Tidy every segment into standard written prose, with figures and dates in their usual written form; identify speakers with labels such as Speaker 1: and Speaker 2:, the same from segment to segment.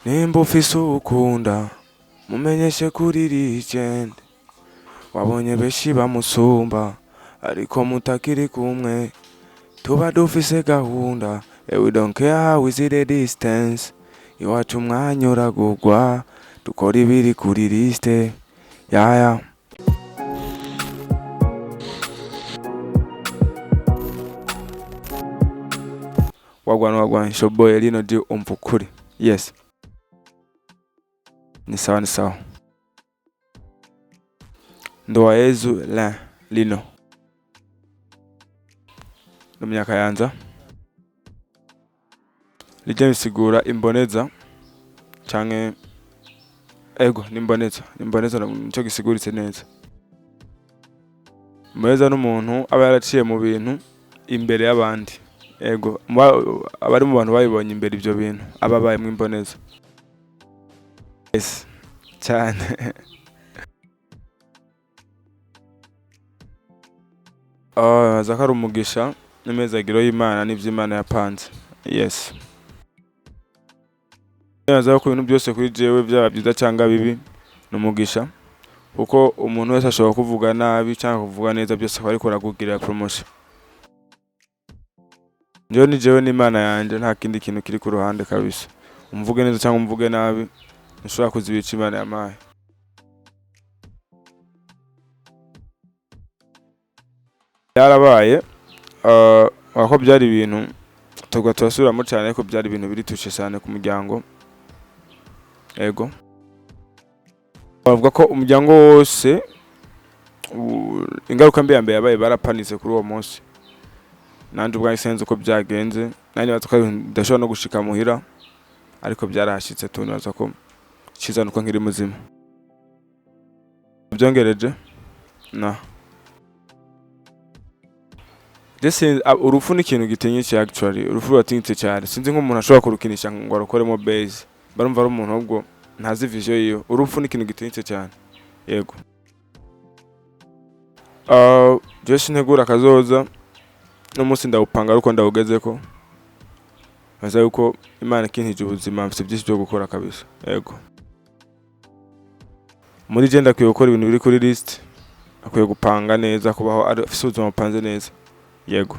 Speaker 1: nimba ufise ukunda mumenyeshe kuri Legend, wabonye benshi bamusumba ariko mutakiri kumwe, tuba dufise gahunda we don't care how is the distance, iwacu umwanya uragurwa dukora ibiri kuri liste yaya. Wagwan shoboye lino di umvukuri. Yes, ni sawa ndoa yezu la lino nomyaka yanza lijya bisigura imboneza canke ego nimboneza nico gisiguritse neza. Imboneza n'umuntu aba yaraciye mu bintu imbere y'abandi, ego abari mu bantu bayibonye imbere ivyo bintu aba baye mu imboneza. Yes cyane. Zakari umugisha n'imezagiro y'Imana n'ivy'Imana yapanze. Yes, yaza ko ibintu byose kuri jewe byaba byiza cyangwa bibi n'umugisha, kuko umuntu wese ashobora kuvuga nabi cyangwa kuvuga neza, byose akaba ariko aragugirira promotion. Njyewe ni jewe n'Imana yanje, nta kindi kintu kiri ku ruhande kabisa. Umvuge neza cyangwa umvuge nabi nshobora kuzibica Imana yamaye. Yarabaye wako byari ibintu turasubiramo cyane, ariko byari ibintu biri tushe cyane ku muryango. Ego bavuga ko umuryango wose ingaruka mbi yambaye yabaye barapanitse kuri uwo munsi. Nanje ubwa isenze uko byagenze, nanye ndashobora no gushika muhira, ariko byarahashitse tunaza ko kiza nuko nkiri muzima. Byongereje na urufu ni ikintu gitinyitse actually, urufu rwatinyitse cyane. Sinzi nk'umuntu ashobora kurukinisha ngo arukoremo base, barumva ari umuntu ubwo ntazi vision yiyo. Urufu ni ikintu gitinyitse cyane. Yego Josh ntegura kazoza no munsi ndawupanga ariko ndawugezeko, baza yuko Imana kintije ubuzima, mfite byinshi byo gukora kabisa. Yego muri je ndakwiye gukora ibintu biri kuri list, akwiye gupanga neza, kubaho afite ubuzima bupanze neza. Yego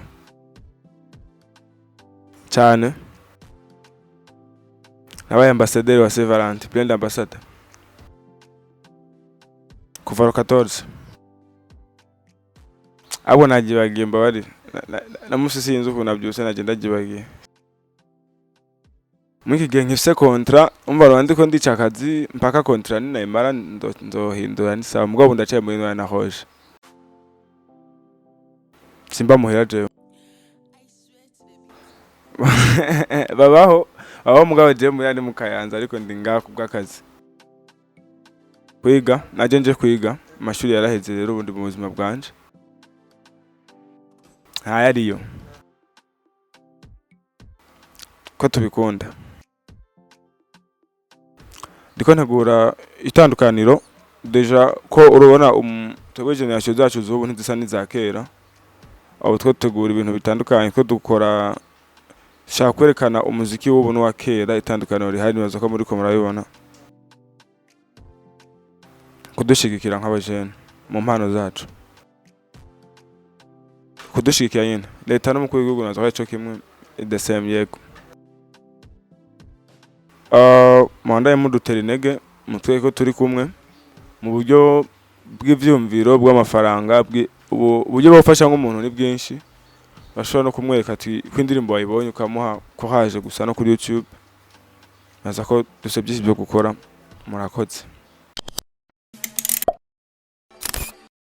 Speaker 1: cyane. Nabaye ambassadeur wa Saint Valentin, brand ambassador kuva 14. Abo nagibagiye mbabari na musisi inzu ko nabyuse nagenda gibagiye. Mwiki gihe nkifise kontra, umva rwandi ko ndica akazi mpaka kontra ni nayimara ndohindura ni sawa, mugabo ndacaye muri na hoje simba muhera jewe. babaho mugabo je muri mu Kayanza, ariko ndi ngaha kubw'akazi kwiga. Naje nje kwiga, amashuri yaraheze, rero ubundi mu buzima bwanje yariyo ko tubikunda. Ndiko ntegura itandukaniro deja ko urubona twebwe generation zacu zubu ntizisa n'iza kera. Abo twategura ibintu bitandukanye, ko dukora shaka kwerekana umuziki w'ubu n'uwa kera, itandukaniro rihari nibaza ko muri ko murabibona. Kudushigikira nk'abajene mu mpano zacu, kudushigikira nyine leta n'umukuru w'igihugu nazo cyo kimwe the same. Yego mwandaye mudutera intege, mutwe ko turi kumwe mu buryo bw'ivyumviro, bw'amafaranga, uburyo bufasha nk'umuntu ni bwinshi. Bashobora no kumwereka ati ko indirimbo wayibonye ukamuha ko haje gusa no kuri YouTube. Naza ko dusebye byo gukora. Murakoze.